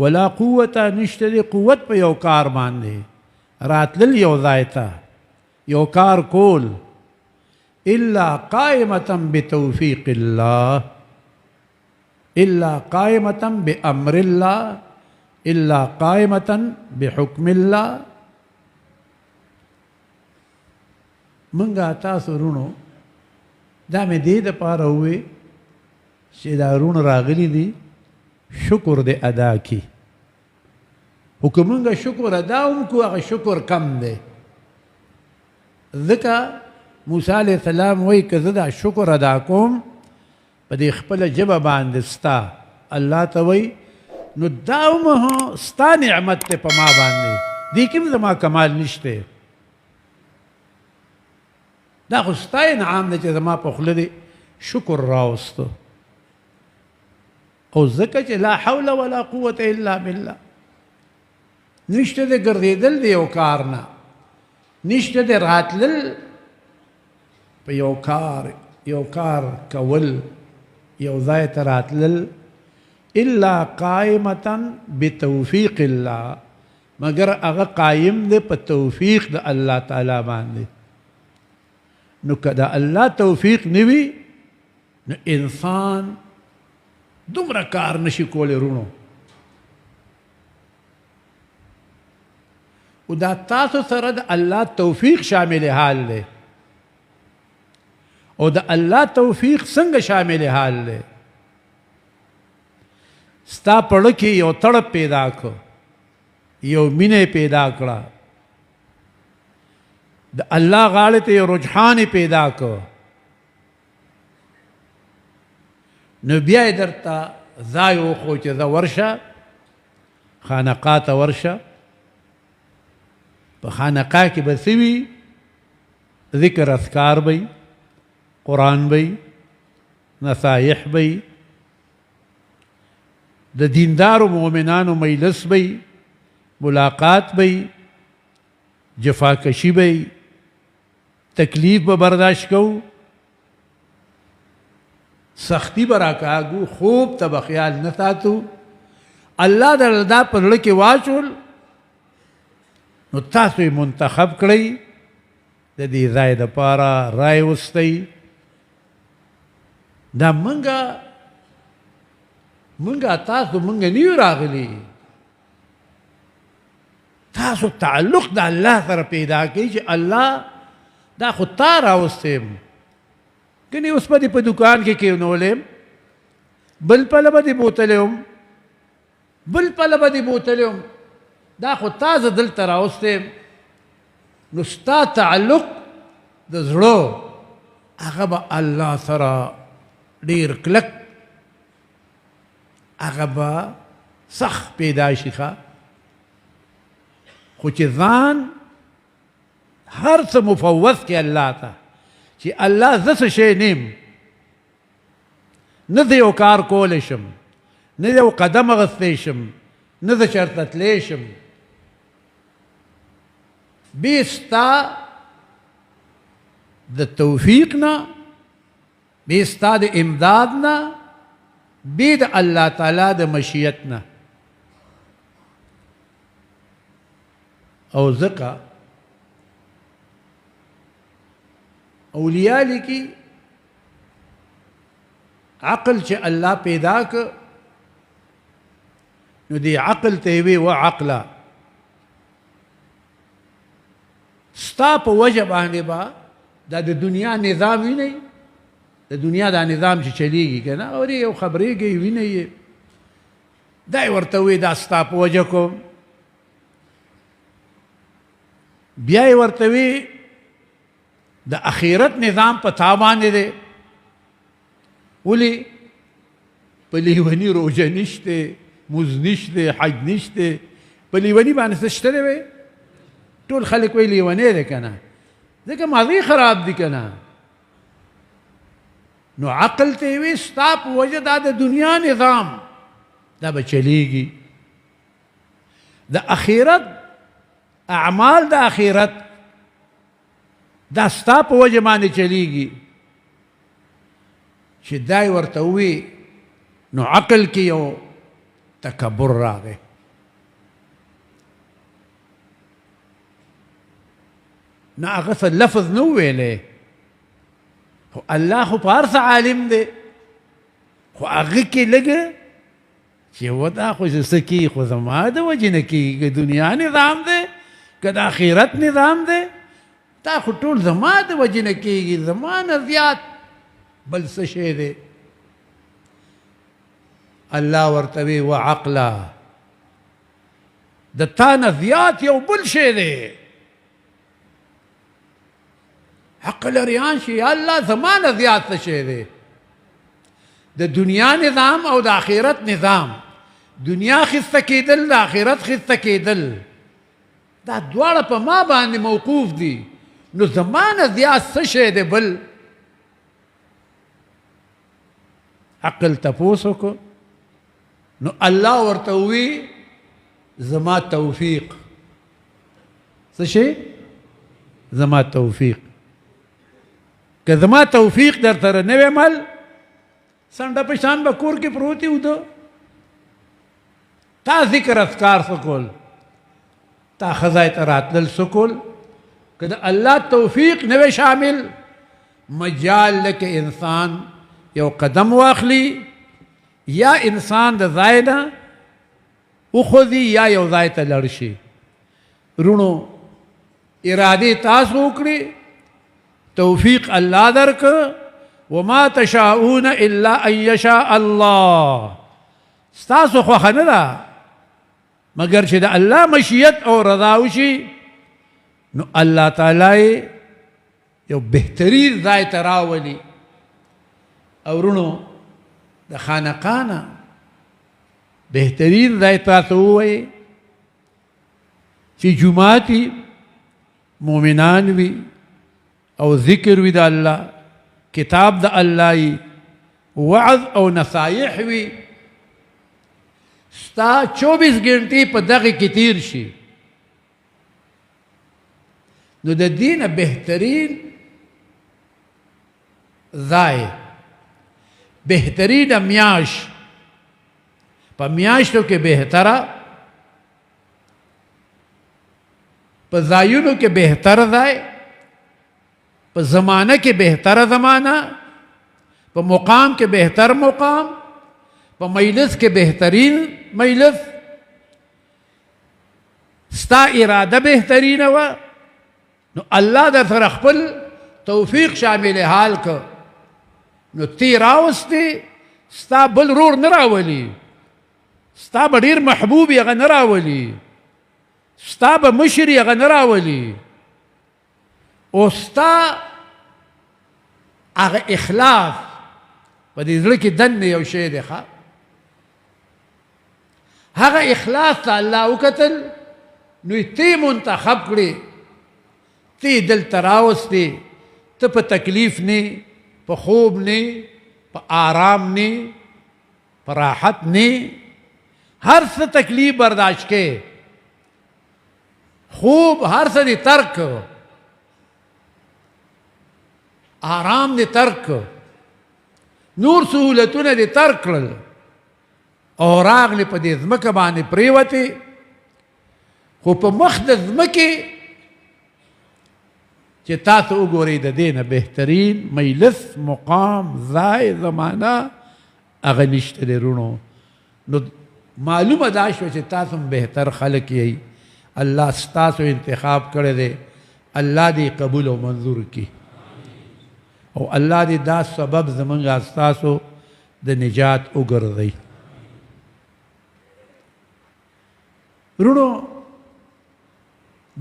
ولا قوت نشته دی قوت په یو کار باندې راتلل یو ځای ته یو کار کول الا قائمة بتوفیق الله الا قائمة بامر الله الا قائمة بحكم الله. منګه تاسو رونو دا مې دې دپاره ووې چې دا رونه راغلي دي شکر دې ادا کړي خو که مونږ شکر ادا هم کړو هغه شکر کم دی ځکه موسی علیه السلام وایي که زه دا شکر ادا کوم په دې خپله ژبه باندې ستا الله ته وایي نو دا هم ستا نعمت دی په ما باندې دې کې هم زما کمال نشته دا خو ستا انعام دی چې زما په خوله دې شکر راوسته او ځکه چې لا حول ولا قوة الا بالله نشته د ګرځېدل د یو کار نه نشته د راتلل په یو کار کول یو ځای ته راتلل الا قائمة بتوفیق الله مگر هغه قایم دی په توفیق د الله تعالی باندې نو که د الله توفیق نه وي نو انسان دومره کار نشي کولی رونو او دا تاسو سره د الله توفیق شامل حال دی او د الله توفیق څنګه شامل حال دی ستا پړه کې یو تړپ پیدا کړ یو مینه پیدا کړه د الله غاړې ته یو رجحان پیدا کړ نو بیا یې درته ځای وښو چې ځه ورشه خانقاه ته ورشه په خانقاه کې به څه وي ذکر اذکار به قرآن به نصایح به د دیندارو مؤمنانو مجلس به ملاقات به جفاکشي به تکلیف به برداشت کوو سختی به راکاږو خوب ته به خیال نه ساتو الله درله دا په زړه کې واچول نو تاسو یې منتخب کړئ د دې ځای دپاره رای وستئ دا منګه تاسو منګه نه یو راغلي تاسو تعلق د الله سره پیدا کړئ چې الله دا خو تا راوستیم کنی اوس به دې په دکان کې کېنولم بل پله به دې بوتلی بل پله به دې بوتلی دا خو تا زه دلته راوستیم نو ستا تعلق د زړه هغه به الله سره ډېر کلک هغه به سخت پیدا شي ښه خو چې ځان هر څه مفوض کړي الله ته چې الله زه څه شی نیم نه زه یو کار کولی شم نه یو قدم اخیستی شم نه زه چېرته تلی شم بې ستا د توفیق نه بې ستا د امداد نه بې د الله تعالی د مشیت نه او ځکه اولیاء لیکي عقل چې الله پیدا که نو دی عقل ته وی و عقله ستا په وجه باندې به دا د دنیا نظام وینئ د دنیا دا نظام چې چلیږي که نه اورې یو خبرېږي وینئ دا یې ورته وی دا ستا په وجه کوم بیا یې ورته وی د اخرت نظام په تا باندې دی ولې په لیوني روژه نشته مونځ نشته حج نشته په لیوني باندې څه شته دی وی ټول خلک وی لیونی دی که نه ځکه ماضي خراب دی که نه نو عقل ته وی ستا په وجه دا د دنیا نظام دا به چلیږي د اخرت اعمال د اخرت دا ستا په وجه باندې چلیږي چې دا یې ورته ووي نو عقل کې یو تکبر راغی نه هغه څه لفظ نه ویلی، خو الله خو په هر څه عالم دی، خو هغه کې لږه چې و دا خو چې څه کي خو زما د وجې نه کېږي، که دنیا نظام دی که د آخرت نظام دی، دا خو ټول زما د وجې نه کېږي، زما نه زیات بل څه شی دی. الله ورته وی وعقلا، د تا نه زیات یو بل شی دی. عقل ریان شي یا الله زما نه زیات څه شی دی. د دنیا نظام او د آخرت نظام، دنیا خسته کېدل د آخرت خسته کېدل، دا دواړه په ما باندې موقوف دي، نو زما نه زیات څه شی دی بل. عقل تپوس وکړو نو الله ورته وی زما توفیق. څه شی؟ زما توفیق. که زما توفیق در سره نه وی مل، سنډه په شان به کور کې پروت وي، تا ذکر اذکار سکول، تا خزای ته راتلل سکول، که د الله توفیق نه وی شامل، مجال لکه انسان یو قدم واخلی، یا انسان د ځای نه وخوځي یا یو ځای ته لړ شي. رونو ارادې تاسو وکړي، توفیق الله درکړه، وما تشاءون الا ان یشاء الله. ستاسو خوښه نه ده مگر چې د الله مشیت او رضا وشي، نو الله تعالی یو بهترین ځای ته راولي. او رونو د خانقاه نه بهترین ځای تاسو ووایئ چې جومات وي، مؤمنان وي او ذکر وي د الله، کتاب د الله وي، وعظ او نصایح وي، ستا 24 ګنټې په دغه کې تیر شي. نو د دې نه بهترین ځای، بهترین میاش، په میاشتو کې بهتره، په ځایونو کې بهتره ځای، په زمانه کې بهتره زمانه، په مقام کې بهتر مقام، په مجلس کې بهترین مجلس. ستا اراده بهترینه وه، نو الله در سره خپل توفیق شامل حال که، نو تی راوستی، ستا بل رور نه راولي، ستا به ډېر محبوب یې هغه نه راولي، ستا به مشر یې هغه نه راولي، او ستا هغه اخلاص په دې زړه کې دننه یو شی دی، هغه اخلاص ته الله وکتل، نو یې تی منتخب کړې، تی دلته راوستې، ته په تکلیف نه، په خوب نه، په آرام نه، په راحت نه، هر څه تکلیف برداشت کې، خوب هر څه دې ترک، آرام دې ترک، نور سهولتونه دې ترک کړل، او راغلې په دې ځمکه باندې پرېوتې. خو په مخ د ځمکې چې تاسو وګورئ د دې نه بهترین مجلس، مقام، ځای، زمانه هغه نشته دی رونو. نو معلومه دا شوه چې تاسو هم بهتر خلک یئ، الله ستاسو انتخاب کړی دی، الله دې قبول او منظور کړي، او الله دې دا سبب زمونږ ستاسو د نجات وګرځوي. رونو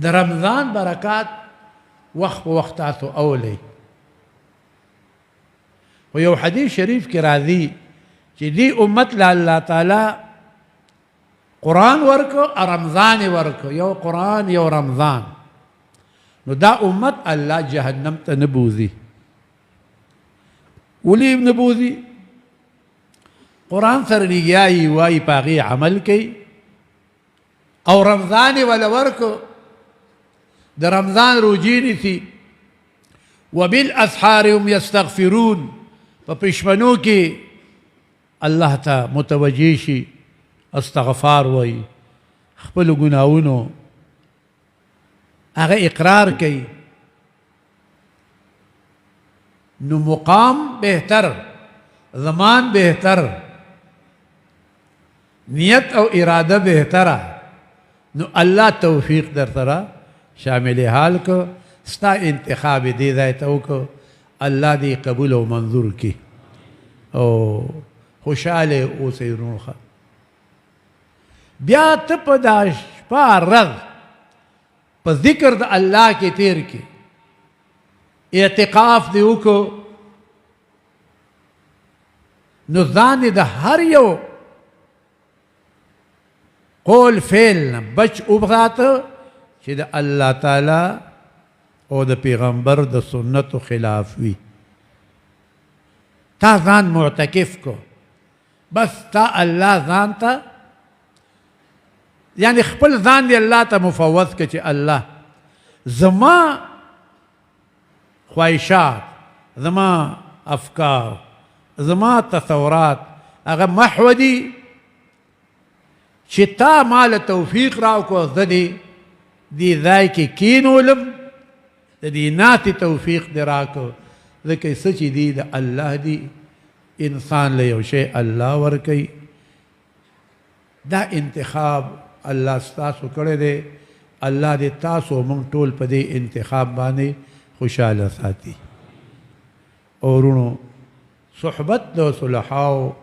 د رمضان برکات وخت په وخت تاسو اولئ. و یو حدیث شریف کې راځي چې دې امت له الله تعالی قرآن ورکو، رمضان ورکو، یو قرآن یو رمضان، نو دا امت الله جهنم ته نه بوځي. ولې نه بوځي؟ قرآن سره لګیایي وایي په هغې عمل کوي، او رمضان یې وله ورکو، د رمضان روجې نیسي، وبالاسحار هم یستغفرون، په پشمنو کې الله ته متوجه شي، استغفار وایي، خپلو ګناهونو هغه اقرار کوي، نو مقام بهتر، زمان بهتر، نیت او اراده بهتره، نو الله توفیق در سره شامل حال کو، ستا انتخاب دې ځای ته وکړو، الله دې قبول او منظور کړي او خوشحاله اوسئ ورونو. بیا ته په دا شپه ورځ په ذکر د الله کې تیر کې اعتکاف دې وکړو، نو ځان د هر یو قول فعل نه بچ وبساته چې د الله تعالی او د پیغمبر د سنتو خلاف وي. تا ځان معتکف کو، بس تا الله ځان ته یعنی خپل ځان دی الله ته مفوض که چې الله زما خواهشات، زما افکار، زما تصورات هغه محو دي چې تا مال توفیق راوکړو، زه دې ځای کې کینولم، د دې ناتې توفیق دې راکړو، ځکه څه چې دي د الله دي. انسان له یو شی الله ورکوي، دا انتخاب الله ستاسو کړی دی. الله دې تاسو موږ ټول په دې انتخاب باندې خوشحاله ساتي. او ورونو صحبت د صلحاو،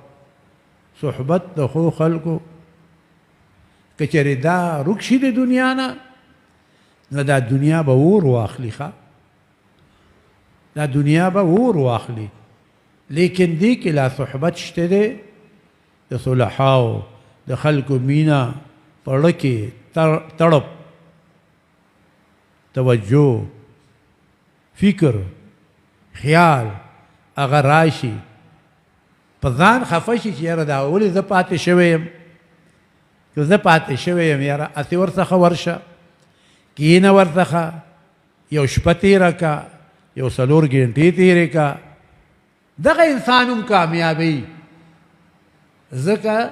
صحبت د ښو خلکو که چېرې دا رک شي د دنیا نه، نو دا دنیا به اور واخلي، دا دنیا به اور واخلي. لیکن دې کې لا صحبت شته دی د صلحاو، د خلکو مینا، پړه کې تړپ، توجه، فکر، خیال هغه راشي، په ځان خفه شي چې یاره دا ولې زه پاتې شوی یم، که زه پاتې شوی یم یاره هسې ورڅخه ورشه، کینه ورڅخه، یو شپه تېره که، یو 4 ګنټې تېرې که. دغه انسان هم کامیابوي، ځکه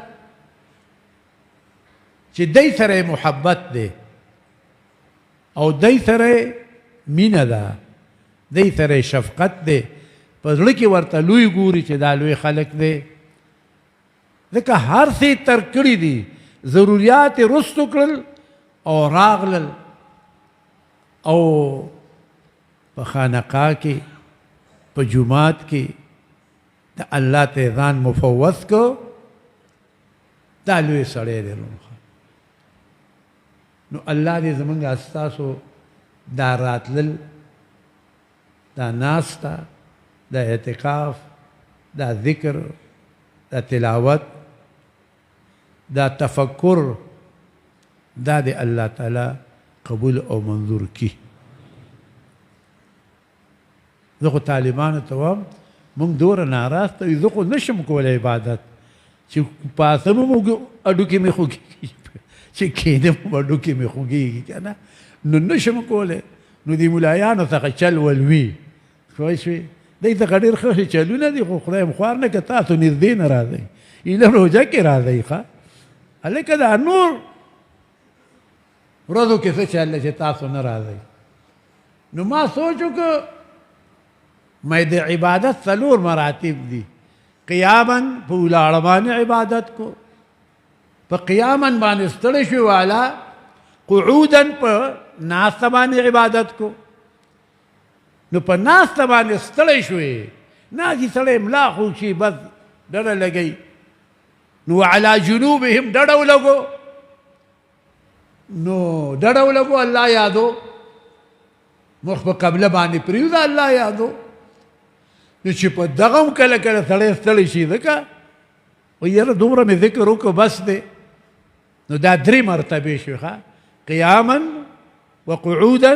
چې دی سره محبت دی او دی سره مینه ده، دی سره شفقت دی، په زړه کې ورته لوی ګوري چې دا لوی خلک دی. ځکه هر څه تر کړي دي، ضروریات یې رستو کړل او راغلل او په خانقاه کې، په جومات کې د الله ته ځان مفوض کو، دا لوی سړی دی. نو الله دې زمونږ استاسو دا راتلل، دا ناسته، دا اعتکاف، دا ذکر، دا تلاوت، دا تفکر، دا دې الله تعالی قبول او منظور کی. زه خو طالبانو ته وایم موږ دومره ناراسته یو، زه خو نشم کولی عبادت، چې پاسه مو اډوکې مې خوږېږي، چې کېدم اډوکې مې خوږېږي که نه، نو نشم کولی. نو د ملایانو څخه چل ولوي پوه شوې، دی څخه ډېر ښه چلونه دي، خو خدای خوار نه که تاسو نږدې نه راځئ، ایله روژه کې راځئ. ښه هلکه دا نور ورځو کې څه چل چې تاسو نه راځئ. نو ما سوچ وکړ مې د عبادت 4 مراتب دي. قیاما په ولاړه باندې عبادت کو، په قیاما باندې ستړی شوی والا، قعودا په ناسته باندې عبادت کو. نو په ناسته باندې ستړی شوی، ناجي سړی ملا خو شي بس ډډه لګوي، نو علی جنوبهم ډډه ولګو، نو ډډه ولګو الله یادو، مخ په قبله باندې پرېږده الله یادو. نو چې په دغه هم کله کله سړی ستړی شي، ځکه وایي یاره دومره مې ذکر وکړو بس دی. نو دا 3 مرتبې شوې، ښه قیاما وقعودا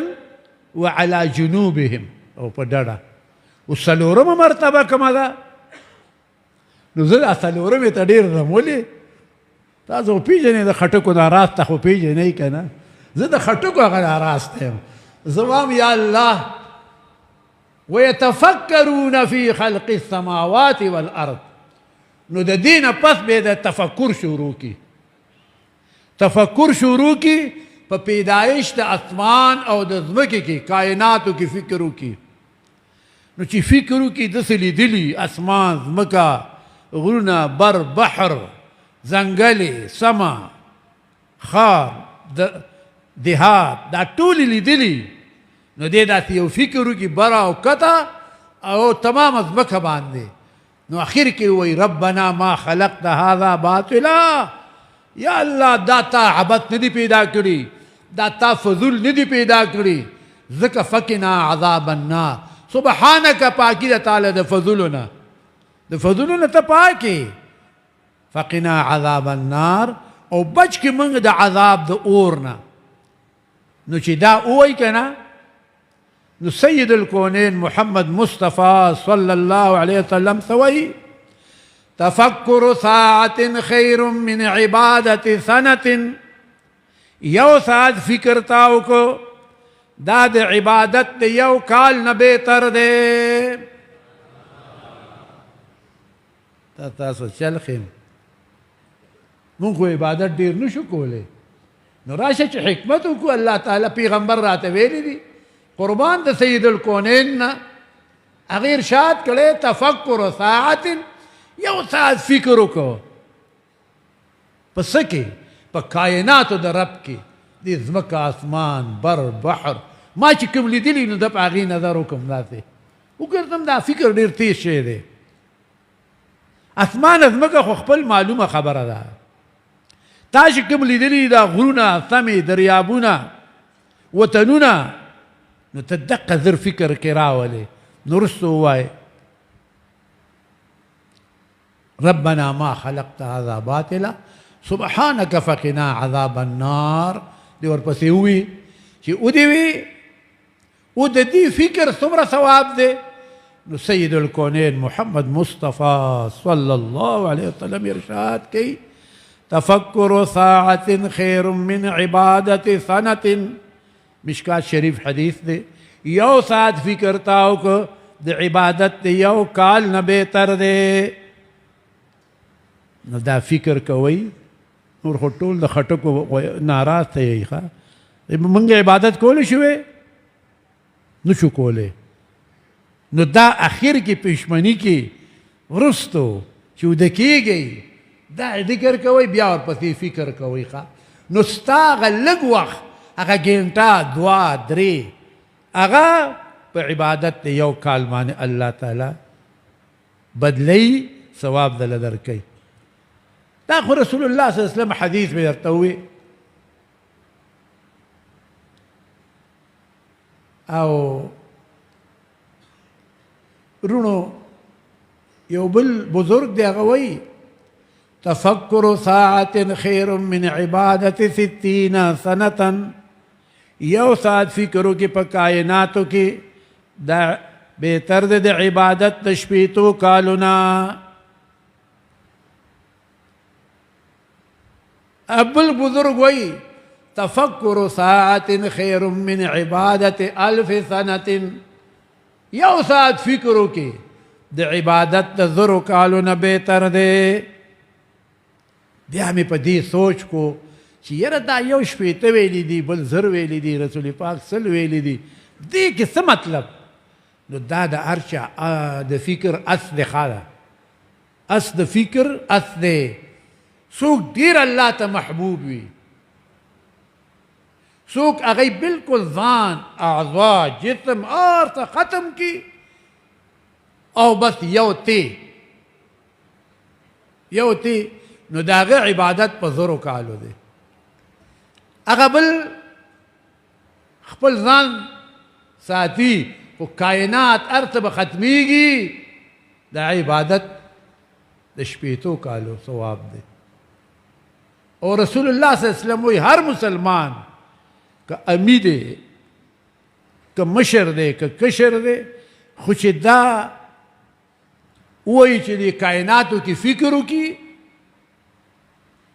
وعلى جنوبهم او په ډډه. او 4مه مرتبه کومه ده؟ نو زه دا 4مې ته ډېر ځم. ولې؟ تاسو پیژنئ د خټکو دا راسته خو پیژنئ که نه؟ زه د خټکو هغه دا راسته یم. زه وایم یا الله ويتفکرون فی خلق السماوات والارض. نو د دې نه پس به د تفکر شروع کی، تفکر شروع کی په پیدایش د اسمان او د ځمکې کې، کائناتو کې فکر وکړي. نو چې فکر وکړي داسې لیدلي اسمان ځمکه غرونه بر بحر ځنګلې سمه خار دیهات دا ټولې لیدلي نو دې داسې یو فکر وکړي بره او کته او تمامه ځمکه باندې نو اخر کې وایي ربنا ما خلقت هذا باطلا یا الله دا تا عبادت نه دي پیدا کړي دا تا فضول نه دي پیدا کړي ځکه فقنا عذاب النار سبحانك پاکی د تعالی د فضلونه ته پاکی فقنا عذاب النار او بچ کې موږ د عذاب د اور نه نو چې دا وایي کنه نو سید الکونین محمد مصطفى صلی الله علیه وسلم سوی تفکر ساعة خیر من عبادت سنة یو ساعت فکر تاو کو دا د عبادت د یو کال نه بهتر دی تاسو چل خیم مونږ خو عبادت ډیر نشو کولی نو راشه چې حکمت وکړو الله تعالی پیغمبر راته ویلی دي قربان د سید الکونین نه هغې ارشاد کړی تفکر ساعت یو ساعت فکر وکړو په څه کې په کائناتو د رب کې دې ځمکه اسمان بر بحر ما چې کوم لیدلي نو د په هغې نظر وکړم داسې وګرځم دا فکر ډېر تیز شی دی اسمان ځمکه خو خپل معلومه خبره ده تا چې کوم لیدلي دا غرونه سمې دریابونه وطنونه نو ته دقه زر فکر کې راولې نو وروسته ووایې ربنا ما خلقت هذا باطلا سبحانك فقنا عذاب النار دی ورپسې ووي چې ودې وي او د دې فکر څومره ثواب دی نو سید الکونین محمد مصطفى صلی الله علیه وسلم ارشاد کوي تفکر ساعة خیر من عبادت سنة مشکات شریف حدیث دی یو ساعت فکر تاو کو د عبادت دی یو کال نه بهتر دی نو دا فکر کوي نور خو ټول د خټکو ناراض ته یې ښه موږ عبادت کولی شوې نشو کولی نو دا اخر کې پښمني کې وروستو چې وده کېږئ دا ذکر کوئ بیا ورپسې فکر کوئ ښه نو ستا هغه لږ وخت هغه ګنټه دوه درې هغه په عبادت د یو کال باندې الله تعالی بدلی ثواب دله درکوي دا خو رسول الله صلی الله علیه وسلم حدیث به درته ووي او رونو یو بل بزرگ دی هغه وایي تفکر ساعة خیر من عبادت 60 سنة یو ساعت فکرو کې په کائناتو کې دا بهتر دی د عبادت د شپېتو کالونه ابل بزرگ وایي تفکر ساعة خیر من عبادت 1000 سنة یو ساعت فکرو کې د عبادت د 1000 کالونه بهتر دی بیا مې په دې سوچ کو چې یاره دا یو 80 ویلي دي بل 1000 ویلي دي رسول پاک 100 ویلي دي دې کې څه مطلب نو دا د هر چا د فکر اس دی ښه اس د فکر اس دی څوک ډېر الله ته محبوب وي څوک هغه بالکل ځان اعضا جسم ته ختم کی او بس یو تی نو د هغه عبادت په 1000 کالو دی هغه بل خپل ځان ساتي خو کائنات ارته به ختمیږي د عبادت د 80 کالو ثواب دی او رسول الله صلی الله علیه وسلم وی هر مسلمان که امی دی که مشر دی که کشر دی خو چې دا وایي چې د کائناتو کې فکر وکړي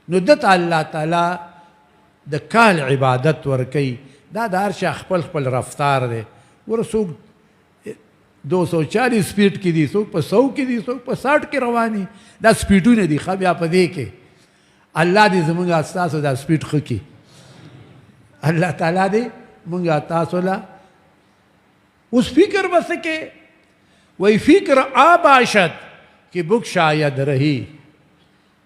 نو دته الله تعالی د کال عبادت ورکوي دا د هر چا خپل خپل رفتار دی ور څوک 240 سپیډ کې دي څوک په 100 کې دي څوک په 60 کې رواني دا سپیډونه دي خو بیا په دې کې الله دې زموږ ستاسو دا سپیډ ښه کړي الله تعالی دې موږ تاسو له اوس فکر بس کې وی فکر آباشد کہ بگشاید رہی.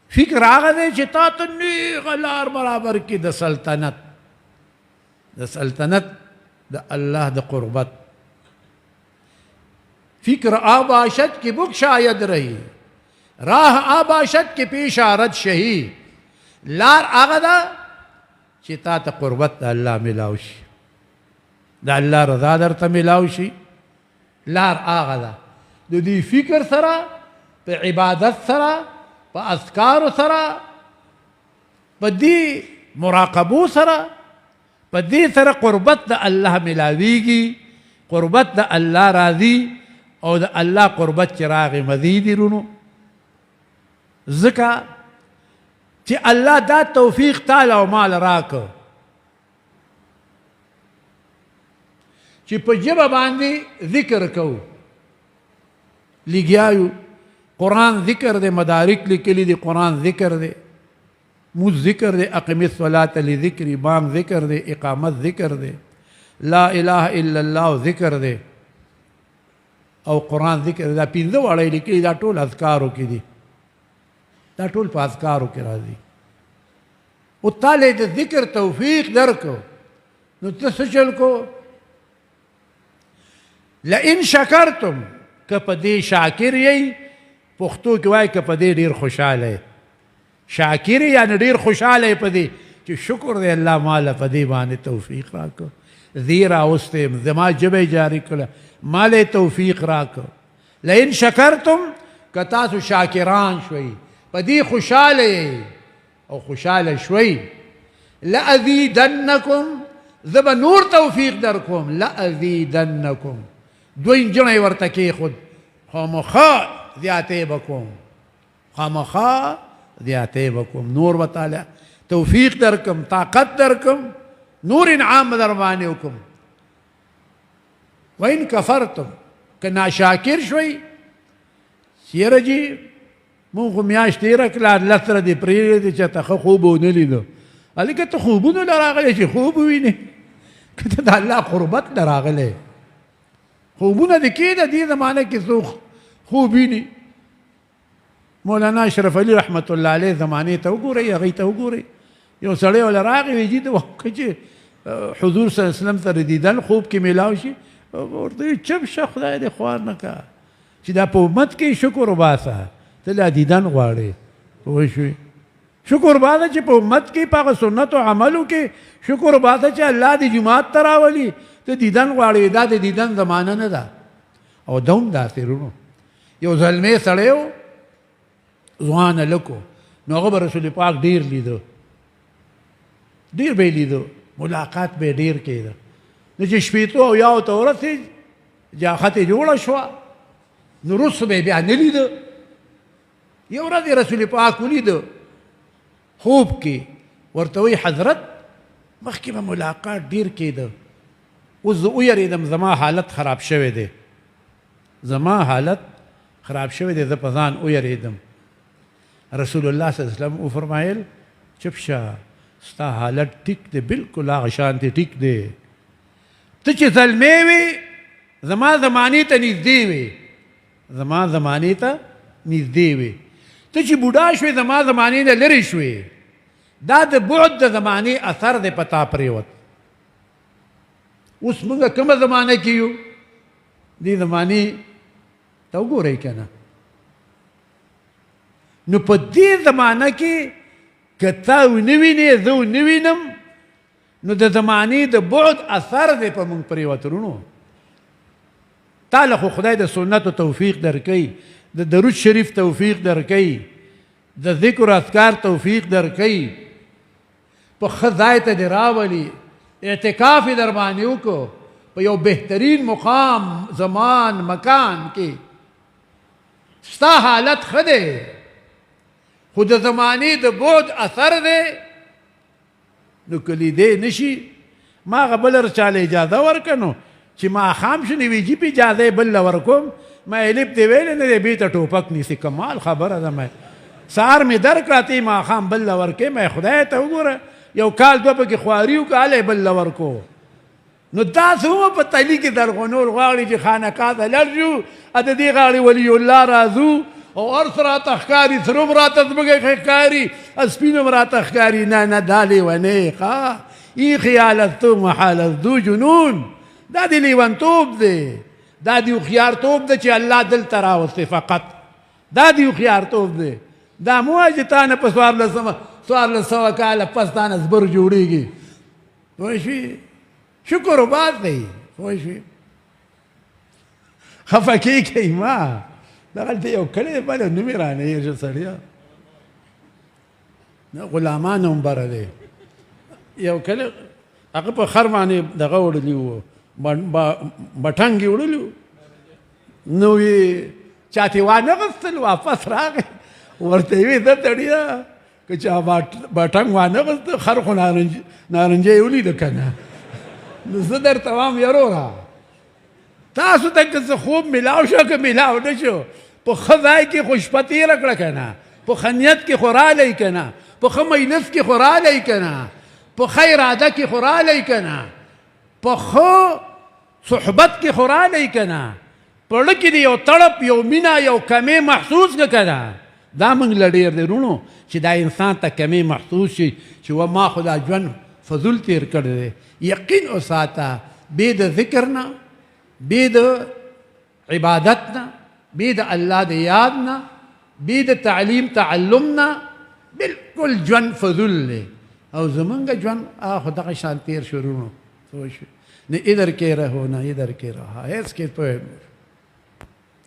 فکر هغه دی چې تا ته نیغه لار برابر کړي د سلطنت، د سلطنت د الله د قربت. فکر آباشد کہ بگشاید رہی، راہ آباشد کہ پیش آرد شہی. لار هغه ده چې تا ته قربت د الله ملاو شي، د الله رضا درته ملاو شي. لار هغه ده د دې فکر سره، په عبادت سره، په اذکارو سره، په دې مراقبو سره، په دې سره قربت د الله ملاویږي، قربت د الله راځي او د الله قربت چې راغی مزید رونو. ځکه چې الله دا توفیق تعالی او مال راکړ چې په ژبه باندې ذکر کوو، لګیایو. قرآن ذکر دے، مدارک لیکلی دی قرآن ذکر دے، موز ذکر دے، اقم الصلاة لذکری، بام ذکر دے، اقامت ذکر دے، لا الہ الا اللہ ذکر دے او قرآن ذکر دے. دا پینځه واړه لیکلي، دا ټول اذکارو کې دي، دا ټول په اذکارو کې راځي. او تعالی د ذکر توفیق درکو نو ته څه چل کو؟ لئن شکرتم، که په دې شاکر یی، پښتو کې وایي که په دې ډېر خوشحاله یې. شاکر یعنې ډېر خوشحاله یې په دې چې شکر دی الله ماله په دې باندې توفیق راکړو، دې راوستی زما ژبه جاري کړه، ماله توفیق راکړو. لئن شکرتم، که تاسو شاکران شوئ، په دې خوشحاله یې او خوشحاله شوئ، لأزیدنکم، زه به نور توفیق در کوم. لأزیدنکم دوی نجونې ورته کېښود، خامخا زیاتې به کوم، خامخا زیاتې به کوم، نور به تعالی توفیق در کم، طاقت در کم، نور انعام به در باندې وکم. وإن کفرتم، که ناشاکر شوئ، یره جي مونږ خو میاشت تېره کړه، لس ورځې پرېږدې چې ته ښه خوب ونه لیدو. هلکه ته خوبونو له راغلی چې خوب ووینې، که ته د الله قربت له راغلی. خوبونه د کې د دې زمانه کې څوک خوب ویني. مولانا اشرف علي رحمت الله علیه زمانې ته وګورئ، هغې ته وګورئ. یو سړی وله راغی ویجي د وخت چې حضور صلی الله علیه وسلم سره دیدن خوب کې میلاو شي، ورته ویل چپ شه خدای دې خوار نه کا چې دا په امت کې شکر وباسه، ته لا دیدن غواړې. پوه شوې؟ شکر وباسه چې په امت کې په هغه سنتو عملو کې شکر وباسه چې الله دې جومات ته راولي، ته دیدن غواړې. دا د دیدن زمانه نه ده. او دوم داسې رونو یو زلمی سړی و، ځوان هلک و، نو هغه به رسول پاک ډېر لیده، ډېر به یې لیده، ملاقات به یې ډېر کېده. نو چې شپېتو او یاو ته ورسېد، جاخت یې جوړه شوه، نو وروسته به یې بیا نه لیده. یو ورځ یې رسول پاک ولیده خوب کې، ورته وایي حضرت مخکې به ملاقات ډېر کېده، اوس زه ویرېدم زما حالت خراب شوی دی، زما حالت خراب شوی دی، زه په ځان ویرېدم. رسول الله صلی الله علیه وسلم وفرمایل چپ شه، ستا حالت ټیک دی، بلکل هغه شانتې ټیک دی. ته چې زلمی وې زما زمانې ته نږدې وې، زما زمانې ته نږدې وې. ته چې بوډا شوې زما زمانې نه لرې شوې. دا د بعد د زمانې اثر دی په تا پرېوت. اوس موږ کومه زمانه کې یو؟ دې زمانې ته وګورئ که نه. نو په دې زمانه کې که تا ونه وینې، زه ونه وینم، نو د زمانې د بعد اثر دی په موږ پرېوت. رونو تعالی خو خدای د سنتو توفیق درکوي، د درود شریف توفیق درکوي، د ذکر اذکار توفیق درکوي، په ښه ځای ته دې راولي، اعتکاف یې در باندې وکړو په یو بهترین مقام زمان مکان کې. ستا حالت ښه دی، خو د زمانې د بعد اثر دی. نو که لیدی نشي، ما هغه بله چاله اجازه ورکړه نو چې ماښام شو نو ویجي په اجازه یې بل له ورکوم. ما الف دې ویلې نه دی، بېرته ټوپک نیسي. کمال خبره ده. ما سهار مې درکړه، ته یې ماښام بل له ورکې. ما خدای ته وګوره، یو کال دوه پکې خواري وکړه، هله یې بل له ورکو. نو تاسو هم په تلی کې درغونول غواړي چې خانقاه ته لاړ شو ا د دې غاړې ولی الله راځو او ارث راته ښکاري سروم راته ځمکه ښکاري سپینم راته ښکاري نه دا لیونی ښه ای خیالت محالت دو جنون دا د لیونتوب دی دا د هوښیارتوب دی چې الله دلته راوستې فقط دا د هوښیارتوب دی دا مو وایي چې تا نه په څوارلس سوه کاله پس تا نه زبر جوړېږي پوه شوې شکر وباد دی پوه شوې خفه کېږئ ما دغلته یو کلی دی بله نوم یې رانه هېر شو سړیه غلامان هم بره دی یو کلی هغه په خر باندې دغه وړلي وو بټنګ یې وړلي وو نو یې چاته یې وانغستل واپس راغی ورته یې ویې ده تړیه که چا بټنګ وانغسته خر خو نارنجی یې ولیده که نه نو زه درته وایم یروره تاسو ته که څه خوب میلاو شو که میلاو نه شو په ښه ځای کې خو شپه تېره کړه که نه په ښه نیت کې خو رالی که نه په ښه مجلس کې خو رالی که نه په ښه اراده کې خو رالی که نه په ښه صحبت کې خو رالی که نه په زړه کې د یو تړپ یو مینه یو کمې محسوس که که نه دا موږ له ډېر دی وروڼو چې دا انسان ته کمې محسوس شي چې و ما خو دا ژوند فضول تېر کړی دی یقین وساته بې د ذکر نه بې د عبادت نه بې د الله د یاد نه بې د تعلیم تعلم نه بلکل ژوند فضول دی او زمونږ ژوند خو دغه شان تېر شو وروڼو پوه شوې نه ادھر کے رہو نہ ادھر کے رہا ایس کے تو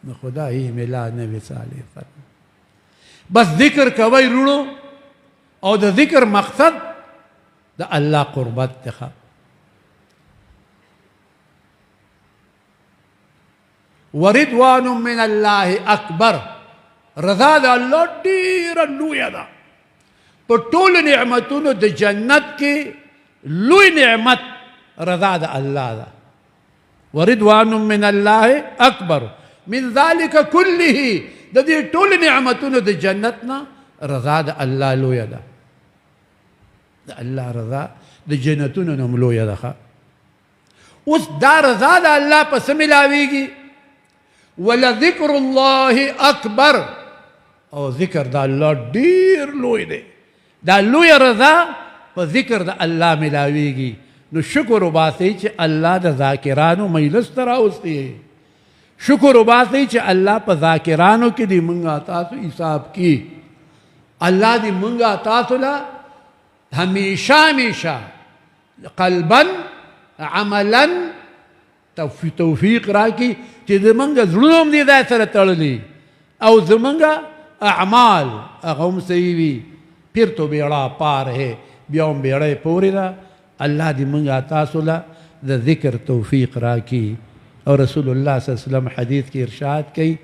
نہ خدا ہی ملا نہ وصال فرما بس ذکر کوي وروڼو او د ذکر مقصد د الله قربت ته ورضوان من الله اکبر رضا د الله ډیره لویه ده په ټولو نعمتونو د جنت کې لوی نعمت رضا د الله ده ورضوان من الله اکبر من ذلك كله د دې ټولو نعمتونو د جنت نه رضا د الله لویه ده د الله رضا د جنتونو نه لویه ده اوس دا رضا د الله په څه ملاویږي ولذکر الله اکبر او ذکر د الله ډیر لوی دی دا لوی رضا په ذکر د الله ملاویږي نو شکر وباسئ چې الله د ذاکرانو مجلس ته راوستی شکر وباسئ چې الله په ذاکرانو کې دې مونږه تاسو حساب کی الله دې مونږه تاسو له همیشه قلبا عملا توفیق راکړي چې زمونږ زړونه هم دې ځای سره تړلي او زمونږ اعمال هغه هم صحیح وي پھر تو بیڑا پار ہے بیا هم بیړی پورې ده الله دې مونږه تاسو له د ذکر توفیق راکړي او رسول الله صلی الله علیه وسلم حدیث کې ارشاد کوي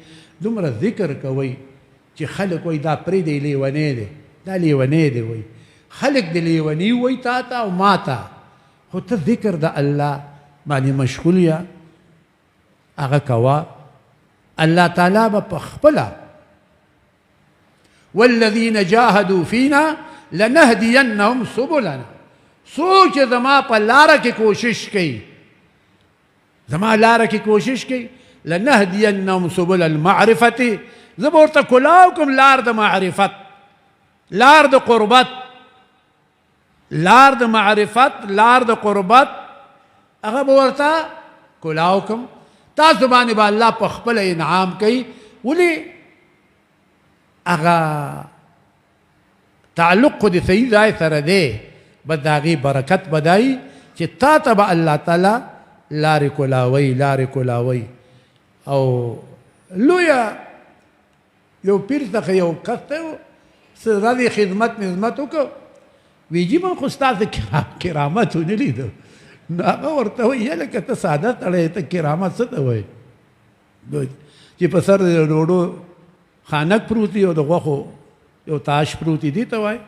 دومره ذکر کوئ چې خلک وایي دا پرېږدی لیونی دی دا لیونی دی وایي خلک د لیوني وایي تا ته او ما ته خو ته ذکر د الله باندې مشغول یا هغه کوه الله تعالی به په خپله والذین جاهدوا فینا لنهدینهم سبلنا څوک چې زما په لاره کې کوشش کوي زما لاره کې کوشش کوي لنهدینهم سبل المعرفة زه به ورته کلاو کوم لار د معرفت لار د قربت لار د معرفت لار د قربت هغه به ورته کلاو کوم تاسو باندې به الله په خپل انعام کوي ولې هغه تعلق خو د صحیح ځای سره دی بس د هغې برکت به دی چې تا ته به الله تعالی لارې کولاوی لارې کولاوی او لویه یو پیر څخه یو کس ته څه ورځې خدمت نظمت وکړو وی جي من خو ستاسو کرامت ونه لیدو نو هغه ورته وایي یلکه ته ساده سړی ته کرامت څه ته وایي چې په سر د ډوډو خانک پروت وي او د غوښو یو تاش پروت دي ته وایي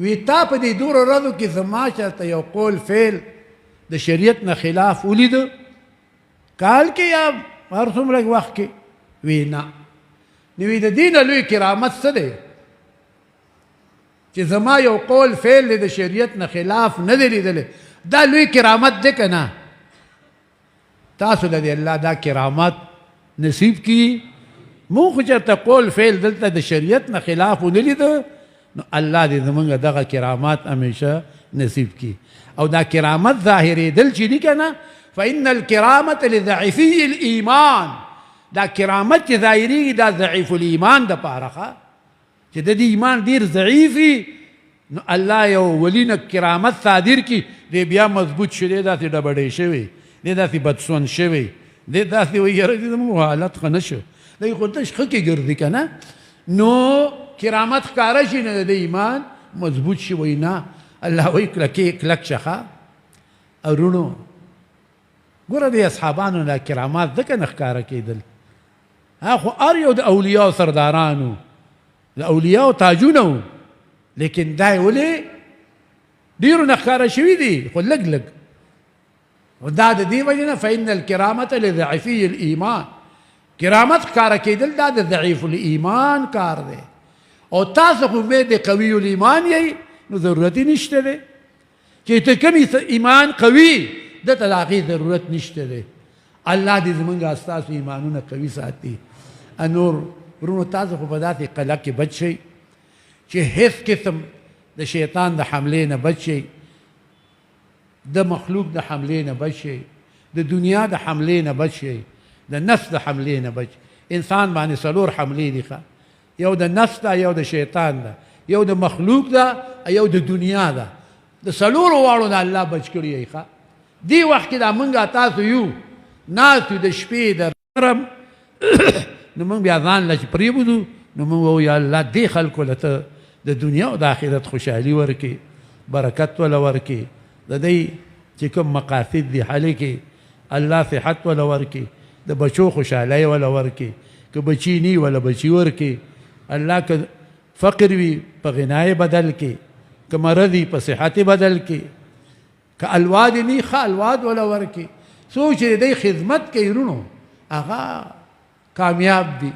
وی تا په دې دوره ورځو کې زما چېرته یو قول فعل د شریعت نه خلاف ولیده کال کې یا هر څومره وخت کې وی نه نو وی د دې نه لوی کرامت څه دی چې زما یو قول فعل د شریعت نه خلاف نه دی لیدلی دا لوی کرامت دی که نه؟ تاسو له دې الله دا کرامت نصیب کی. مونږ خو چېرته قول فعل دلته د شریعت نه خلاف ونه لیده، نو الله دې زمونږ دغه کرامات همیشه نصیب کی. او دا کرامت ظاهرېدل چې دي که نه، فإن الکرامة لضعیفي الایمان، دا کرامت چې ظاهرېږي دا ضعیف الایمان دپاره ښه، چې د دې ایمان ډېر ضعیف وي، نو الله یو ولي نه کرامت صادر کی، دی بیا مضبوط شو، دی داسې ډبډی شوی، دی داسې بدسون شوی، دی داسې وایي یاره دې زموږ حالت ښه نه شو، دی خو تش ښه کې ګرځي که نه. نو کرامت ښکاره شي نه د ایمان مضبوط شي. وایي نه، الله وایي کلک شه ښه. ورونو ګوره د اصحابانو دا کرامات ځکه نه ښکاره کېدل، خو هر یو د اولیاو سردارانو، د اولیاو تاجونه وو، لیکن دا یې ولې ډېرو نه ښکاره شوي دي، خو لږ لږ. دا د دې وجې نه فإن الکرامة لضعیفي الایمان، کرامت ښکاره کېدل دا د ضعیف الایمان کار دی. او تاسو خو د قوي الایمان یئ، نو ضرورت یې نشته دی چې ته کوم ایمان قوي دته د هغې ضرورت نشته دی. الله دې زمونږ ستاسو ایمانونه قوي ساتي. نور ورونو تاسو خو په داسې قلعه کې بچ شئ چې هیڅ قسم د شیطان د حملې نه بچ شئ، د مخلوق د حملې نه بچ شئ، د دنیا د حملې نه بچ شئ، د نفس د حملې نه بچ. انسان باندې څلور حملې دي ښه، یو د نفس ده، یو د شیطان ده، یو د مخلوق ده، یو د دنیا ده. د څلورو واړو نه الله بچ کړي یې ښه. دې وخت کې دا موږ تاسو یو ناست یو د شپې د رم نو موږ بیا ځان له چې پرېږدو، نو موږ وایو یا الله دې خلکو له ته د دنیا او د آخرت خوشحالي ورکړي، برکت وله ورکړي، د دې چې کوم مقاصد دي حل کړي، الله صحت وله ورکړي، د بچو خوشحالۍ وله ورکړي، که بچي نی وله بچي ورکړي، الله که فقر وي په غنای بدل کړي، که مرض وي په صحت بدل کړي، که الواد نی ښه الواد وله ورکړي. څوک چې د دې خدمت کوي ورونو هغه کامیاب دي،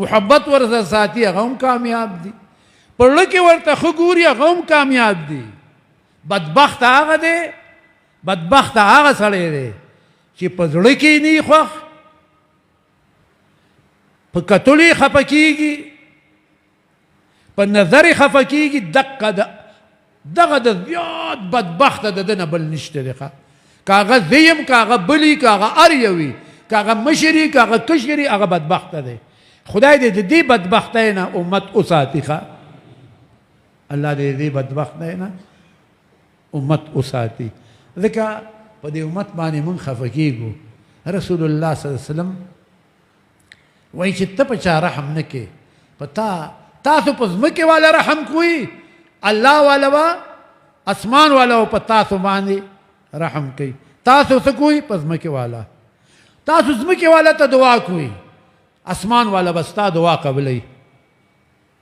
محبت ورسره ساتي هغه هم کامیاب دي، په زړه کې ورته ښه ګوري هغه هم کامیاب دي. بدبخت هغه دی، بدبخت هغه سړی دی چې په زړه کې نه خوښ، په کتلو یې خفه کېږي، په نظر یې خفه کېږي. دغه د زیات بدبخته د ده نه بل نشته دی ښه. که هغه زه یم، که هغه بل وي، که هغه هر یو وي، که هغه مشر وي، که هغه کشر وي، هغه بدبخته دی. خدای دې د دې بدبختۍ نه امت وساتي ښه. الله دې د دې بدبختۍ نه امت وساتي. ځکه په دې امت باندې موږ خفه کېږو. رسول الله صلی الله علیه وسلم وایي چې ته په چا رحم نه کې، په تاسو په ځمکې والا رحم کوي، الله والا به اسمان والا په تاسو باندې رحم کوي. تاسو څه کوئ؟ په ځمکې والا. تاسو ځمکې والا ته دعا کوئ، اسمان والا به ستا دعا قبلوي.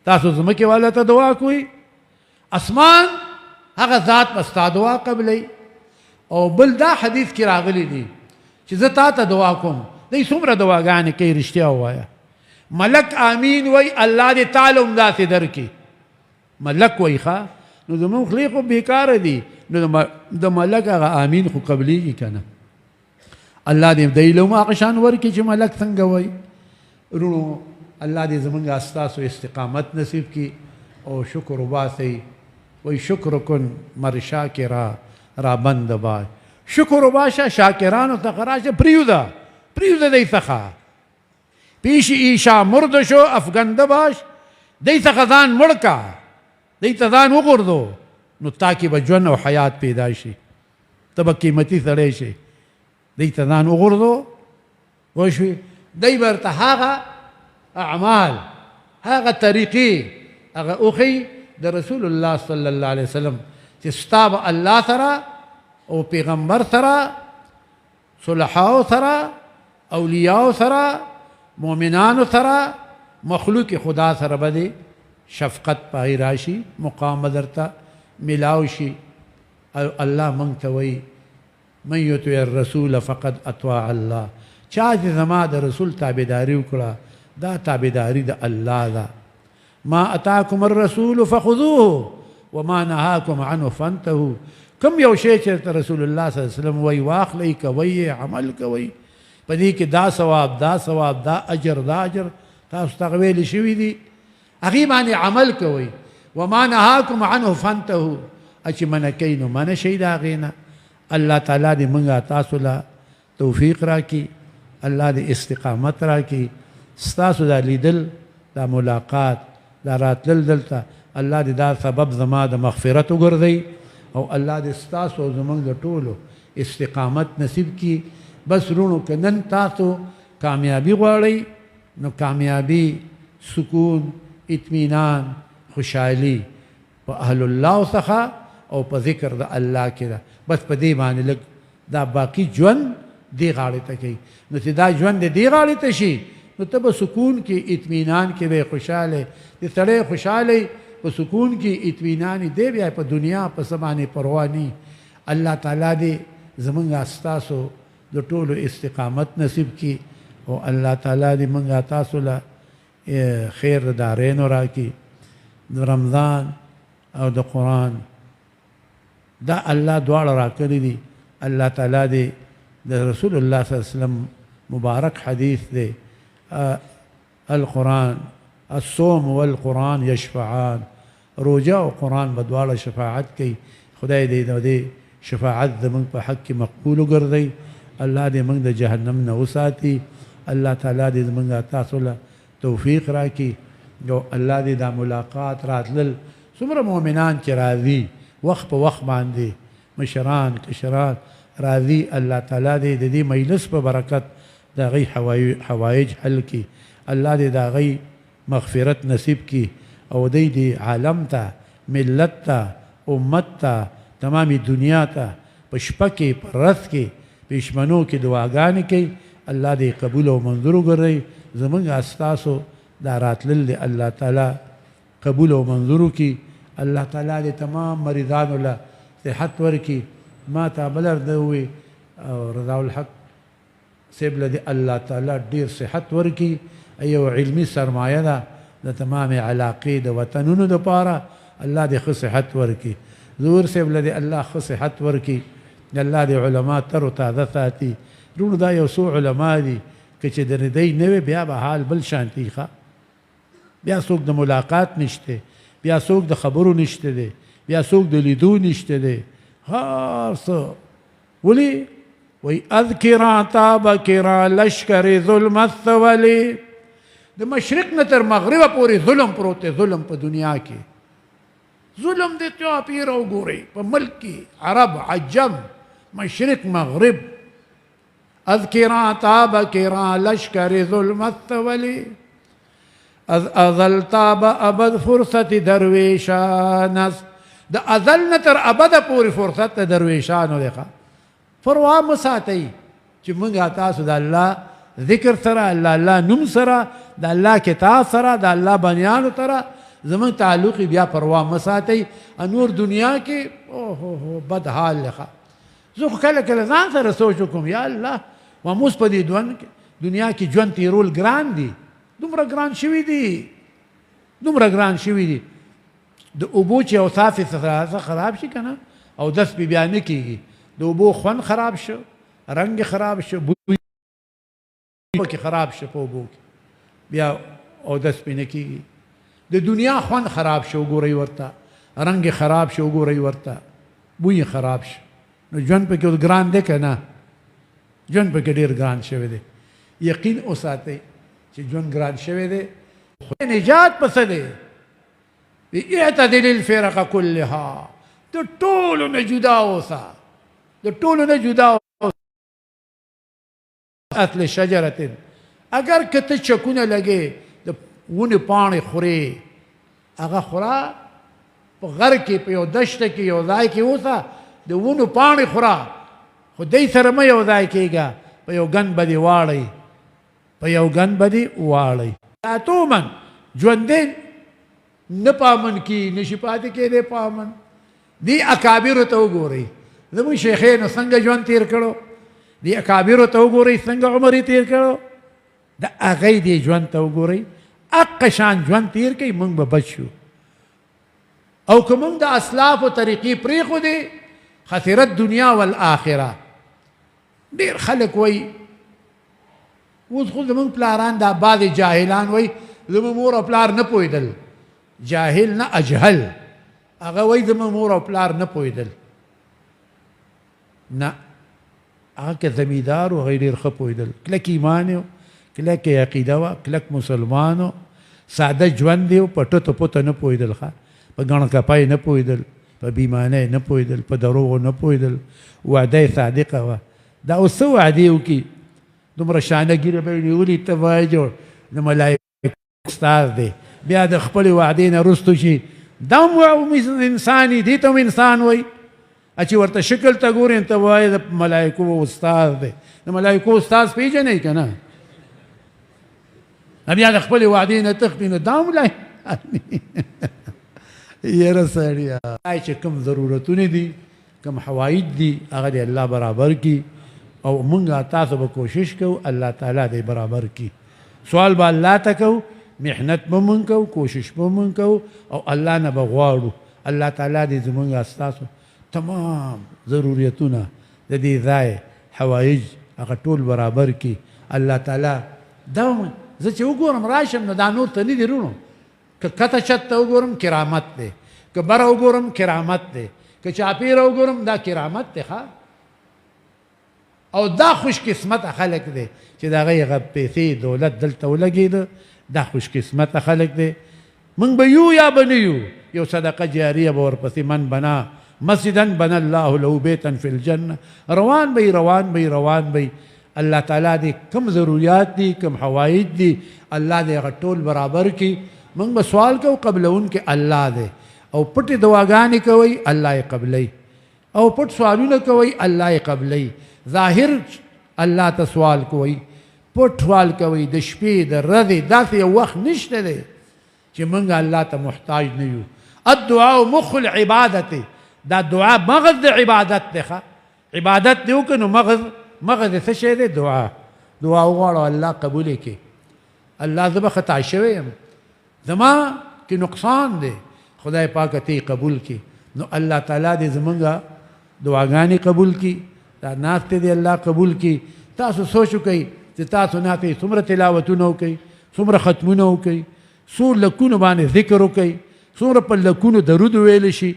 تاسو ځمکې والا ته دعا کوئ، اسمان هغه ذات به ستا دعا قبلوي. او بل دا حدیث کې راغلی دی چې زه تا ته دعا کوم، دی څومره دعاګانې کوي، رښتیا ووایه. ملک آمین وای، الله دې تعالی هم داسې درکړي. ملک وای ښه، نو زموږ خولې خو بېکاره دي، نو د ملک هغه آمین خو قبلېږي که نه. الله دې دی له هم هغه شان ورکړي چې ملک څنګه وایي. ورونو الله دې زموږ ستاسو استقامت نصیب کړي او شکر وباسئ. وایي شکر کن مر شاکرا را بند باش. شکر وباشه، شاکرانو څخه راشه، پرېږده دی څخه. پیش ایشا مرد شو افګنده باش، دی څخه ځان مړ کا، دی ته ځان وغورځو، نو تا کې به ژوند او حیات پیدا شي، ته به قیمتي سړی شي. دی ته ځان وغورځو، پوه شوې؟ دی به ورته هغه اعمال، هغه طریقې هغه وښیي د رسول الله صلی الله علیه وسلم چې ستا به الله سره او پیغمبر سره، صلحاو سره، اولیاو سره، مؤمنانو سره، مخلوق خدا سره به دې شفقت پای راشي، مقام به درته ملاو شي. الله موږ ته وایي من یطیع الرسول فقد اطاع الله. چا چې زما د رسول تابعداري وکړه، دا تابعداري د الله ده. ما اتاکم الرسول فخذوه وما نهاکم عنه فانتهوا. کم یو شی چې رسول الله صلی الله علیه وسلم وی واخلئ کوئ عمل کوئ په دې کې دا ثواب دا ثواب دا اجر دا اجر تاسو ته ویلي شوي دي هغې باندې عمل کوئ وما نهاکم عنه فانتهوا چې منع کوي نو منع شئ د هغې نه الله تعالی دې موږ تاسو له توفیق راکړي الله دې استقامت راکړي ستاسو دا لیدل دا ملاقات دا راتلل دلته الله دې دا سبب زما د مغفرت وګرځوي او الله دې ستاسو او زموږ د ټولو استقامت نصیب کړي بس رونو که نن تاسو کامیابي غواړئ نو کامیابي سکون اطمینان خوشحالي په اهل الله څخه او په ذکر د الله کې ده بس په دې باندې لږ دا باقي ژوند دې غاړې ته کوي نو چې دا ژوند دې غاړې ته شي نو ته به سکون کې اطمینان کې به خوشحاله د سړی خوشحاله په سکون کې اطمینان دی بیا په دنیا په څه باندې پروا نه الله تعالی دې زمونږ ستاسو د ټولو استقامت نصیب کړي او الله تعالی دې موږ تاسو له خیر د دارینو راکړي د رمضان او د قرآن دا الله دواړه راکړي دي الله تعالی دې د رسول الله صلی الله علیه وسلم مبارک حدیث دی القرآن الصوم والقرآن يشفعان روجه او قرآن به دواړه شفاعت کوي خدای دې د دې شفاعت زموږ په حق کې مقبول وګرځوي الله دې موږ د جهنم نه وساتي الله تعالی دې زموږ تاسو له توفیق راکړي او الله دې دا ملاقات راتلل څومره مؤمنان چې راځي وخت په وخت باندې مشران کشران راځي الله تعالی دې د دې مجلس په برکت د هغوی حوایج حل کړي الله دې د هغوی مغفرت نصیب کړي او دی دې عالم ته ملت ته امت ته تمامي دنیا ته په شپه کې په ورځ کې په شمنو کې دعاګانې کوي الله دې قبول او منظور وګرځوي زموږ ستاسو دا راتلل دې الله تعالی قبول او منظور کړي الله تعالی دې تمام مریضانو له صحت ورکړي ما ته بل وی او رضا الحق صاحب له الله تعالی ډیر صحت ورکړي ایو علمي سرمایه ده د تمام علاقې د وطنونو دپاره الله دې ښه صحت ورکړي ظهور صاحب له الله ښه صحت ورکړي الله دې علما تر و تازه ساتي رونو دا یو څو علما دي که چې د دی نه وي بیا به حال بل شانتي ښه بیا څوک د ملاقات نشته بیا څوک د خبرو نشته دی بیا څوک د لیدو نشته دی هر څه ولې وی اذکرا تابکرا لشکر ظلم الثولی د مشرق نه تر مغربه پورې ظلم پروت دی ظلم په دنیا کې ظلم دې چا پیر وګورئ په ملک کې عرب عجم مشرق مغرب اذکرا تابکرا لشکر ظلم الثولی از ازل تاب ابد فرصت درویشانس د ازل نه تر ابده پورې فرصت د درویشانو دی پروا مه ساتئ چې موږ تاسو د الله ذکر سره الله نوم سره د الله کتاب سره د الله بنیانو سره زموږ تعلق بیا پروا مه ساتئ نور دنیا کې اوه بد حال لخه زه خو کله کله ځان سره سوچ وکړم یا الله واموس په دې دنیا کې ژوند تېرول ګران دي دومره ګران شوي دي دومره ګران شوي دي د اوبو چې اوصاف یې خراب شي که نه او دس بیا نه کېږي د اوبو خوند خراب شو رنگ خراب شو بوی کې خراب شو په اوبو کې بیا اودس پې نه کېږي د دنیا خوند خراب شو وګورئ ورته رنگ خراب شو وګورئ ورته بوی خراب شو نو ژوند پکې اوس ګران دی که نه ژوند پکې ډېر ګران شوی دی یقین وساتئ چې ژوند ګران شوی دی نجات په څه دی اعتدل الفرق كلها د ټولو نه جدا اوسه د ټولو نه جدا اصل شجرة اگر که ته چکونه لګې د ونې پاڼې خورې هغه خوره په غر کې په یو دشته کې یو ځای کې اوسه د ونو پاڼې خوره خو دی سره مه یو ځای کېږه په یو ګن به دې واړئ په یو ګن به دې واړئ اتومن ژوندی نه پامن کی نشي پاتې کېدی پامن دی اکابرو ته وګورئ زموږ شیخینو څنګه ژوند تېر کړو دی اکابرو ته وګورئ څنګه عمر یې تېر کړو د هغوی دې ژوند ته وګورئ حق شان ژوند تېر کوي موږ به بچ شو او که موږ د اسلافو طریقې پرېښودې خسر الدنیا والآخره. ډېر خلک وایي اوس خو زمونږ پلاران دا بعضې جاهلان وایي زمونږ مور او پلار نه پوهېدل. جاهل نه اجهل، هغه وایي زمونږ مور او پلار نه پوهېدل. نه، هغه که زمیندار و هغه ډېر ښه پوهېدل، کلک ایمان یې و، کلک عقیده وه، کلک مسلمان و، ساده ژوند یې و، په ټوتو پوته نه پوهېدل، ښه په ګڼ کپی نه پوهېدل، په بیمانۍ نه پوهېدل، په دروغو نه پوهېدل، وعده یې صادقه وه. دا اوس څه وعدې وکړي؟ دومره شانه ګیره به یې نیولي، ته وایې جوړ د ملایکو استاذ دی، بیا د خپلې وعدې نه رستو شي دا هم انسان دي، دې ته هم انسان وایي. چې ورته شکل ته ګورې ته وایې د ملایکو استاذ دی. د ملایکو استاذ پېژنئ که نه؟ بیا د خپلې وعدې نه تښتي، نو دا هم یاره سړیه چې کوم ضرورتونه دي، کوم حوایج دي، هغه دې الله برابر کړي او مونږ تاسو به کوشش کوو الله تعالی دې برابر کړي. سوال به الله ته کوو، محنت به مونږ کوو، کوشش به مونږ کوو او الله نه به غواړو الله تعالی دې زمونږ ستاسو تمام ضرورتونه د دې ځای حوایج هغه ټول برابر کړي الله تعالی. دا زه چې وګورم راشم نو دا نور ته نه دي رونو، که کته چت ته وګورم کرامت دی، که بره وګورم کرامت دی، که چاپیره وګورم دا کرامت دی. ښه او دا خوش قسمته خلک دی چې د هغې هغه پیسې دولت دلته ولګېده، دا خوش قسمته خلک دی. موږ به یو یا به نه یو، یو صدقه جاریه به ورپسې من بنا مسجدا بنا الله له بیتا فی الجنه، روان به روان به روان به. الله تعالی دې کم ضروریات دي، کم حوایج دي، الله دې هغه ټول برابر کړي. موږ به سوال کوو قبلونکې الله دی، او پټې دعاګانې کوئ الله یې قبلوي، او پټ سوالونه کوئ الله یې قبلوي. ظاهر الله ته سوال کوئ، پټ سوال کوئ د شپې د ورځې، داسې یو وخت نشته دی چې موږ الله ته محتاج نه یو. الدعاء مخ العبادت، دا دعا مغز د عبادت دی. ښه عبادت دې وکړو نو مغز څه شی دی؟ دعا. دعا وغواړو الله قبول یې کړي. الله زه به خطا شوی یم، زما کې نقصان دی، خدای پاکه ته یې قبول کړي. نو الله تعالی دې زمونږ دعاګانې قبول کړي، دا ناستې دې الله قبول کړي. تاسو سوچ وکئ چې تاسو ناستې څومره تلاوتونه وکئ، څومره ختمونه وکئ، څو لکونو باندې ذکر وکئ، څومره په لکونو درود ویلی شي.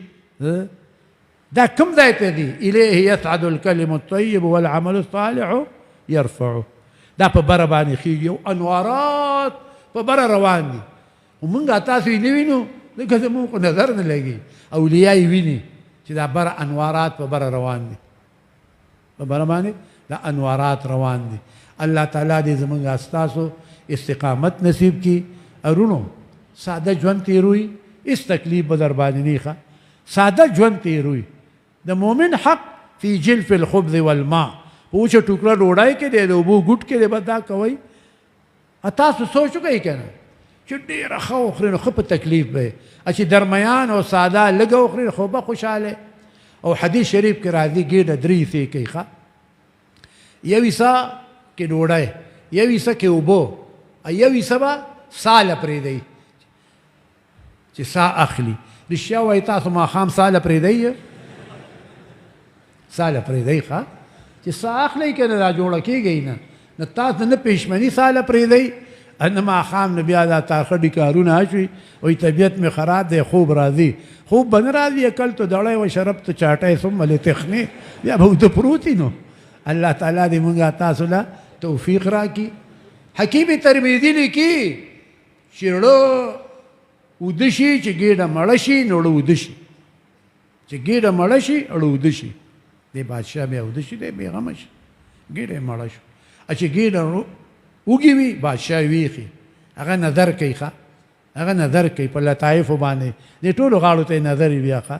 دا کوم ځای ته دي؟ الیه یصعد الکلم الطیب والعمل الصالح یرفعه. دا په بره باندې خیږي او انوارات په بره روان دي، ومونږ تاسو یې نه وینو ځکه زموږ خو نظر نه لګي. اولیاء یې ویني چې دا بره انوارات په بره روان دي، په بره باندې دا انوارات روان دي. الله تعالی دې زمونږ ستاسو استقامت نصیب کړي. ارونو ساده ژوند تېروي، هېڅ تکلیف به در باندې نه ښه، ساده ژوند تېروي. د مؤمن حق فی جلف الخبز والماء، په وچه ټوکره ډوډۍ کې دی، د اوبو ګوټ کې دی، به دا کوئ. تاسو سوچ وکئ که نه چې ډېره ښه وخورئ نو ښه په تکلیف به یې، چې درمیان او ساده لږه وخورئ خو به خوشحاله. او حدیث شریف کې راځي ګېډه درې حصې کوي. ښه یو حصه کې ډوډۍ، یو حصه کې اوبو، یو حصه به ساله پرېږدئ چې ساه اخلي. رښتیا وایي تاسو ماښام ساله پرېږدئ، ساله پرېږدئ ښه چې ساه اخلئ که نه را جوړه کېږئ نه. نه تاسو نه پېشمني ساله پرېږدئ، نه ماښام نه بیا دا تارخډي کارونه شوي، وایي طبیعت مې خراب دی، خوب راځي. خوب به نه راځي، اکلت دړی و شربت چاټی ثم لتخنې، بیا به اوده پروت نو. الله تعالی دې مونږ تاسو له توفیق راکړي. حکیم ترمذي لیکي چې زړه اوده شي چې ګېډه مړه شي نو زړه اوده شي، چې ګېډه مړه شي زړه اوده شي. دی بادشاه بیا اوده شي، دی بېغمه شي، ګېډه یې مړه شو. چې ګېډه اوږې وي بادشاه ویښي، هغه نظر کوي. ښه هغه نظر کوي په لطایفو باندې، دې ټولو غاړو ته یې نظر وي بیا. ښه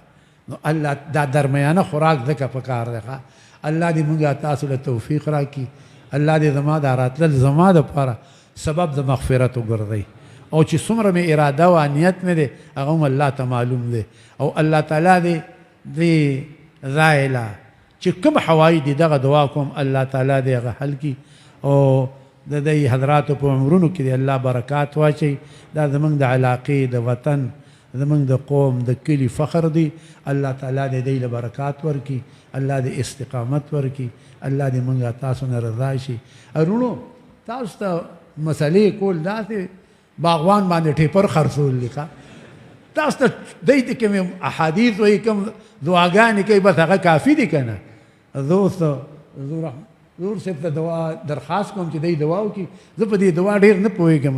نو الله دا درمیانه خوراک ځکه پکار دی. ښه الله دې مونږ تاسو له توفیق راکړي. الله دې زما دا راتلل زما دپاره سبب د مغفرت وګرځوي، او چې څومره مې اراده او نیت مې دی هغه هم الله ته معلوم دی. او الله تعالی دې دې ځای له چې کوم حوایج دي دغه دعا کوم الله تعالی دې هغه حل کړي، او د دې حضراتو په عمرونو کې دې الله برکات واچوي. دا زمونږ د علاقې د وطن زمونږ د قوم د کلي فخر دی. الله تعالی دې دوی له برکات ورکړي، الله دې استقامت ورکړي، الله دې مونږ تاسو نه رضا شي. ورونو تاسو ته مسلې کول داسې باغوان باندې ټیپر خرڅول لیکه تاسو ته دی ته کوم احادیث وایي کوم دعاګانې کوي بس هغه کافي دي که نه. زور صاحب ته دعا درخواست کوم چې دی دعا وکړي. زه په دې دعا ډېر نه پوهېږم،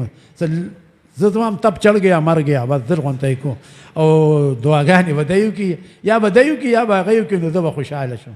زه دوام تب چڑھ گیا مر گیا بس در غونتی کو او دعاګانې به دی وکړي یا به دی وکړي یا به هغه وکړي نو زه به خوشحاله شم.